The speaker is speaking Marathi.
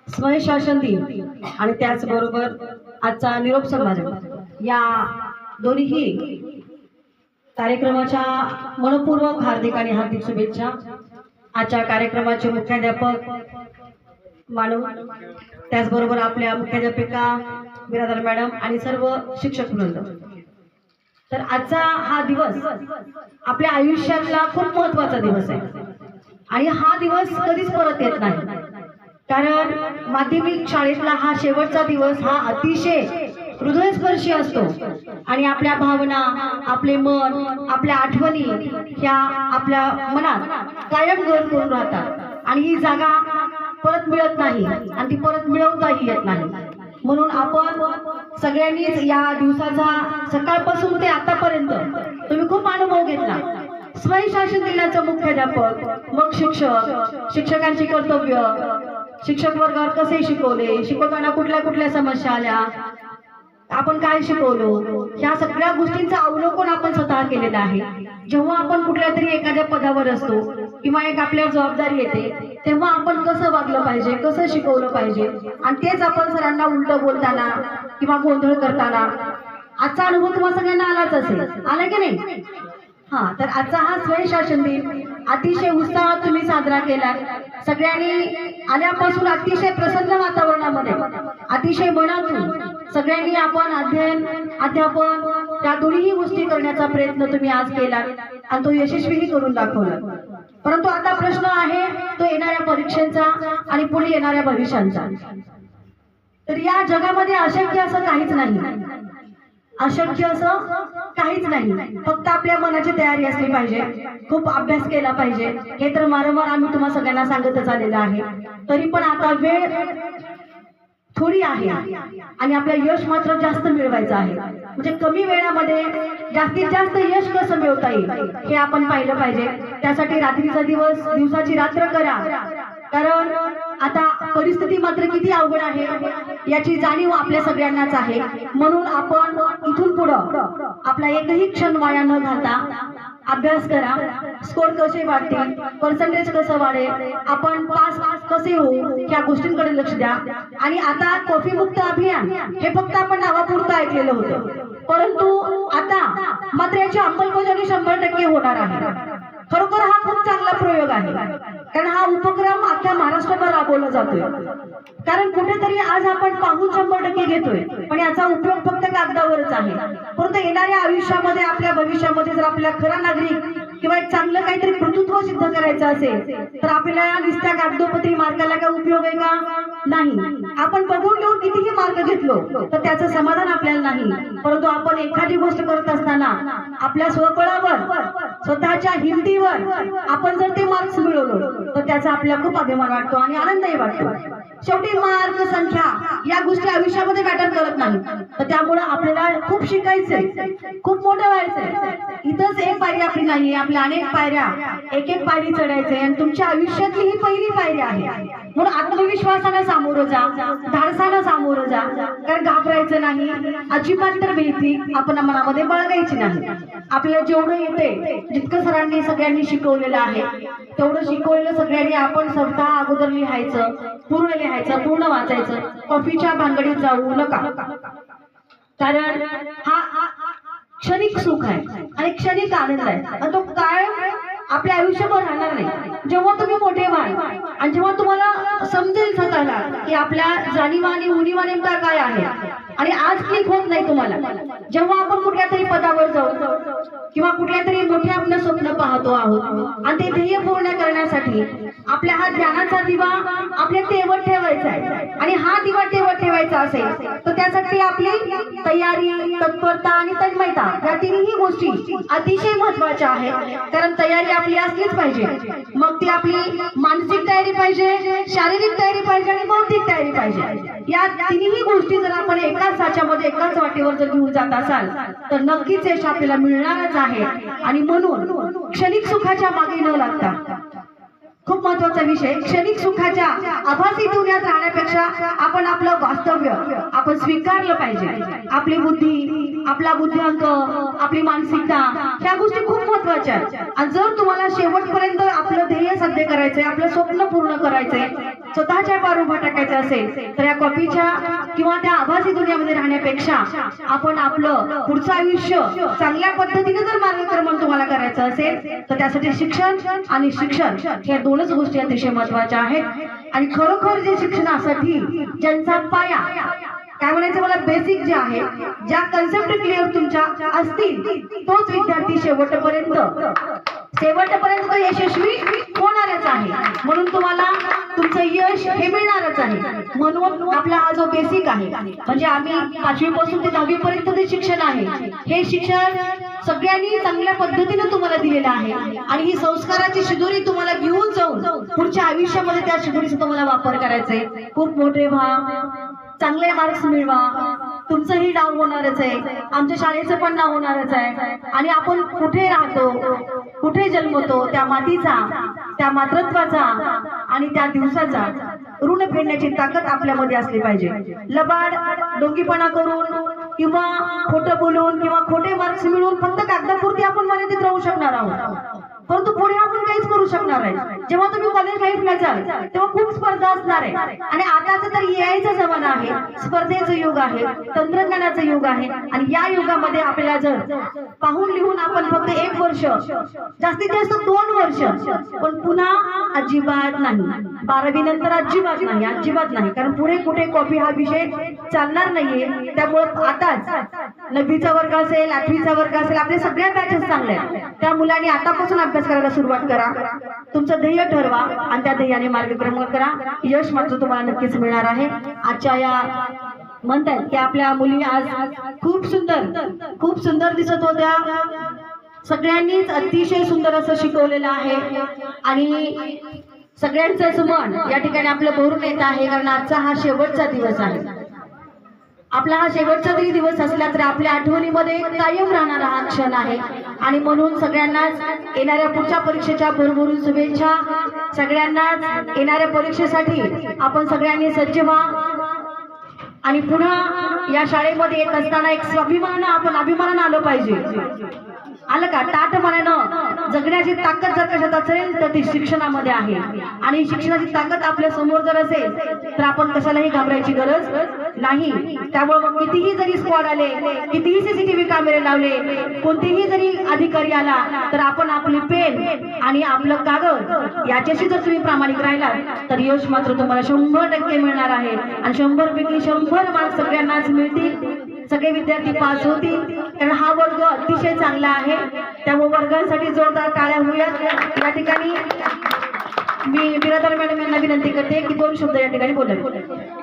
स्वयंशासन दिन आणि त्याचबरोबर आजचा निरोप समारंभ या दोन्ही कार्यक्रमाच्या मनपूर्वक हार्दिक आणि हार्दिक शुभेच्छा। आजच्या कार्यक्रमाचे मुख्याध्यापक मानव, त्याचबरोबर आपल्या मुख्याध्यापिका बिरादर मॅडम आणि सर्व शिक्षक वृंद। तर आजचा हा दिवस आपल्या आयुष्यातला खूप महत्त्वाचा दिवस आहे आणि हा दिवस कधीच परत येत नाही, कारण माध्यमिक शाळेतला हा शेवटचा दिवस हा अतिशय हृदयस्पर्शी असतो आणि आपल्या भावना, आपले मन, आपल्या आठवणी ह्या आपल्या मनात कायम घर करून राहतात आणि ही जागा परत मिळत नाही आणि ती परत मिळवताही येत नाही। म्हणून आपण सगळ्यांनीच या दिवसाचा सकाळपासून ते आतापर्यंत तुम्ही खूप अनुभव घेतला। स्वयंशासन दिनाचा मुख्याध्यापक, मग शिक्षक, शिक्षकांची कर्तव्य, शिक्षक वर्गावर कसे शिकवले, शिकवताना कुठल्या कुठल्या समस्या आल्या, आपण काय शिकवलो, ह्या सगळ्या गोष्टींचं अवलोकन आपण स्वतः केलेलं आहे। जेव्हा आपण कुठल्या तरी एखाद्या पदावर असतो किंवा एक आपल्यावर जबाबदारी येते, तेव्हा आपण कसं वागलं पाहिजे, कसं शिकवलं पाहिजे, आणि तेच आपण सरांना उलट बोलताना किंवा गोंधळ करताना आजचा अनुभव तुम्हाला सगळ्यांना आलाच असेल, आला की नाही? तर आजचा हा स्वयंशासन दिन अतिशय उत्साहात तुम्ही साजरा केला। सगळ्यांनी आल्यापासून अतिशय प्रसन्न वातावरणामध्ये, अतिशय मनातून सगळ्यांनी आपण अध्ययन, अध्यापन या दोन्ही गोष्टी करण्याचा प्रयत्न तुम्ही आज केला आणि तो यशस्वीही करून दाखवला। परंतु आता प्रश्न आहे तो येणाऱ्या परीक्षांचा आणि पुढे येणाऱ्या भविष्यांचा। तर या जगामध्ये अशक्य असं काहीच नाही, अशक्य असं काहीच नाही, फक्त आपल्या मनाची तयारी असली पाहिजे, खूप अभ्यास केला पाहिजे। हे तर वारंवार आम्ही तुम्हा सगळ्यांना सांगतच आलेलं आहे। तरी पण आता वेळ थोडी आहे आणि आपलं यश मात्र जास्त मिळवायचं आहे, म्हणजे कमी वेळामध्ये जास्तीत जास्त यश कसं मिळवता येईल हे आपण पाहिलं पाहिजे। त्यासाठी रात्रीचा दिवस, दिवसाची रात्र करा, कारण आता परिस्थिती मात्र किती अवघड आहे याची जाणीव आपल्या सगळ्यांनाच आहे। म्हणून आपण इथून पुढं आपला एकही क्षण वाया न घालता अभ्यास करा। स्कोर कसे वाढतील, पर्सेंटेज कसं वाढेल, आपण पास कसे होऊ या गोष्टींकडे लक्ष द्या। आणि आता कॉफी मुक्त अभियान हे फक्त आपण नावापुरतं ऐकलेलं होतं, परंतु आता मात्र याची अंमलबजावणी 100% होणार आहे। खरोखर हा खूप चांगला प्रयोग आहे, कारण हा उपक्रम अख्ख्या महाराष्ट्रावर राबवला जातोय। कारण कुठेतरी आज आपण पाहून 100% घेतोय, पण याचा उपयोग फक्त कागदावरच आहे, परंतु येणाऱ्या आयुष्यामध्ये, आपल्या भविष्यामध्ये जर आपल्याला खरा नागरिक किंवा एक चांगलं काहीतरी कर्तृत्व सिद्ध करायचं असेल तर आपल्याला नुसत्या कागदोपत्री मार्काला काय उपयोग आहे का? नाही। आपण बघून घेऊन कितीही मार्क घेतलो तर त्याचं समाधान आपल्याला नाही, परंतु आपण एखादी गोष्ट करत असताना आपल्या स्वबळावर, स्वतःच्या हिमतीवर आपण जर ते मार्क्स मिळवलो तर त्याचा आपल्याला खूप अभिमान वाटतो आणि आनंदही वाटतो। शेवटी मार्क, संख्या या गोष्टी आयुष्यामध्ये मॅटर करत नाही, तर त्यामुळे आपल्याला खूप शिकायचंय, खूप मोठं व्हायचंय। इथंच एक पायरी आपली नाही, आपल्या अनेक पायऱ्या, एक एक पायरी चढायचंय आणि तुमच्या आयुष्यातली ही पहिली पायरी आहे। म्हणून आत्मविश्वासाने सामोरं जा, धाडसानं सामोरं जा, कारण घाबरायचं नाही, अजिबात तर भीती आपण मनामध्ये बाळगायची नाही। आपल्याला जेवढं येते, जितकं सरांनी सगळ्यांनी शिकवलेलं आहे तेवढं शिकवलेलं सगळ्यांनी आपण स्वतः अगोदर लिहायचं, पूर्ण लिहायचं, पूर्ण वाचायचं। कॉफीच्या भानगडीत जाऊ नका, कारण हा क्षणिक सुख आहे आणि क्षणिक आनंद आहे आणि तो कायम आपल्या आयुष्यभर राहणार नाही। जेव्हा तुम्ही मोठे व्हाल आणि जेव्हा तुम्हाला समजेल स्वतःला की आपल्या जाणीवा आणि उणीवा नेमका काय आहे आणि आज क्लिक होत नाही तुम्हाला, जेव्हा आपण कुठल्या तरी पदावर जाऊ किंवा कुठल्या तरी मोठे आपलं स्वप्न पाहतो आहोत आणि ते ध्येय पूर्ण करण्यासाठी आपल्या हा ज्ञानाचा दिवा आपल्या तेवत ठेवायचा आहे आणि हा दिवा तेवत ठेवायचा असेल तर त्यासाठी आपली तयारी, तत्परता आणि तन्मयता या तिन्ही गोष्टी अतिशय महत्वाच्या आहेत। कारण तयारी आपली असलीच पाहिजे, मग ती आपली मानसिक तयारी पाहिजे, शारीरिक तयारी पाहिजे आणि बौद्धिक तयारी पाहिजे। या तिन्ही गोष्टी जर आपण एकाच साच्यामध्ये, एकाच वाटेवर जर घेऊन जात असाल तर नक्कीच यश आपल्याला मिळणारच आहे। आणि म्हणून क्षणिक सुखाच्या मागे न लागता, खूप महत्वाचा विषय, क्षणिक सुखाच्या आभासी दुनियात राहण्यापेक्षा आपण आपलं वास्तव्य आपण स्वीकारलं पाहिजे। आपली बुद्धी, आपला बुद्ध्यांक, आपली मानसिकता ह्या गोष्टी खूप महत्वाच्या आहेत। आणि जर तुम्हाला शेवटपर्यंत आपलं ध्येय साध्य करायचंय, आपलं स्वप्न पूर्ण करायचंय स्वतःच्या पार उभा टाकायचं असेल तर या कॉपीच्या किंवा त्या आभासी दुनियामध्ये राहण्यापेक्षा आपण आपलं पुढचं आयुष्य चांगल्या पद्धतीने जर मार्गक्रमण तुम्हाला करायचं असेल तर त्यासाठी शिक्षण आणि शिक्षण ह्या दोनच गोष्टी अतिशय महत्त्वाच्या आहेत. आणि खरोखर जे शिक्षणासाठी ज्यांचा पाया काय म्हणायचं मला बेसिक जे आहे ज्या कन्सेप्ट क्लिअर तुमच्या असतील तोच विद्यार्थी शेवटपर्यंत तो यशस्वी होणारच आहे. म्हणून तुम्हाला तुमचं यश हे मिळणारच आहे. म्हणून आपला हा जो बेसिक आहे म्हणजे आम्ही 5वी पासून ते 10वी पर्यंत जे शिक्षण आहे हे शिक्षण सगळ्यांनी चांगल्या पद्धतीने तुम्हाला दिलेलं आहे. आणि ही संस्काराची शिदोरी तुम्हाला घेऊन जाऊन पुढच्या आयुष्यामध्ये त्या शिदोरीचा तुम्हाला वापर करायचा आहे. खूप मोठे व्हा, चांगले मार्क्स मिळवा, तुमचंही नाव होणारच आहे, आमच्या शाळेचं पण नाव होणारच आहे. आणि आपण कुठे राहतो, कुठे जन्मतो, त्या मातीचा, त्या मातृत्वाचा आणि त्या दिवसाचा ऋण फेडण्याची ताकद आपल्यामध्ये असली पाहिजे. लबाड डोंगीपणा करून किंवा खोटं बोलून किंवा खोटे मार्क्स मिळवून फक्त कागदापुरती आपण मर्यादित राहू शकणार आहोत, परंतु पुढे आपण काहीच करू शकणार आहे. जेव्हा तुम्ही कॉलेज लाईफला जाल तेव्हा खूप स्पर्धा असणार आहे. आणि आताचा तर यायचा जमाना आहे, स्पर्धेचं युग आहे, तंत्रज्ञानाचं युग आहे. आणि या युगामध्ये आपल्याला जर पाहून लिहून आपण फक्त 1 वर्ष जास्तीत जास्त 2 वर्ष पण पुन्हा अजिबात नाही, 12वी नंतर अजिबात नाही, कारण पुढे कुठे कॉपी हा विषय चालणार नाहीये. त्यामुळे आताच 9वीचा वर्ग असेल, 8वीचा वर्ग असेल, आपल्या सगळ्या बॅचेस चांगल्या आहेत. त्या मुलांनी आतापासून अभ्यास करायला सुरुवात करा, तुमचं ध्येय ठरवा आणि त्या ध्येयाने मार्गक्रमण करा. यश मात्र तुम्हाला नक्कीच मिळणार आहे. आजच्या या म्हणतात की आपल्या मुली आज खूप सुंदर दिसत होत्या. सगळ्यांनीच अतिशय सुंदर असं शिकवलेलं आहे आणि सगळ्यांचंच मन या ठिकाणी आपलं भरून येत आहे. कारण आजचा हा शेवटचा दिवस आहे. आपला हा शेवटचा जरी दिवस असला तर आपल्या आठवणीमध्ये कायम राहणारा हा क्षण आहे. आणि म्हणून सगळ्यांनाच येणाऱ्या पुढच्या परीक्षेच्या भरभरून शुभेच्छा. सगळ्यांनाच येणाऱ्या परीक्षेसाठी आपण सगळ्यांनी सज्ज व्हा. आणि पुन्हा या शाळेमध्ये येत असताना एक स्वाभिमानानं आपण अभिमानानं आलो पाहिजे. आलं का? ताठपणानं जगण्याची ताकद जर कशात असेल तर ती शिक्षणामध्ये आहे. आणि शिक्षणाची ताकद आपल्या समोर जर असेल तर आपण कशालाही घाबरायची गरज नाही. त्यामुळे मग कितीही जरी स्क्वॉड आले, कितीही सीसीटीव्ही कॅमेरे लावले, कोणतेही जरी अधिकारी आला तर आपण आपली पेन आणि आपलं कागद याच्याशी जर तुम्ही प्रामाणिक राहिलात तर यश मात्र तुम्हाला 100% मिळणार आहे. आणि 100 पैकी 100 मार्क्स सगळ्यांनाच मिळतील, सगळे विद्यार्थी पास होतील. कारण हा वर्ग अतिशय चांगला आहे. त्यामुळे वर्गांसाठी जोरदार टाळ्या होऊयात. या ठिकाणी मी बिरादर मॅडम यांना विनंती करते की 2 शब्द या ठिकाणी बोलावे.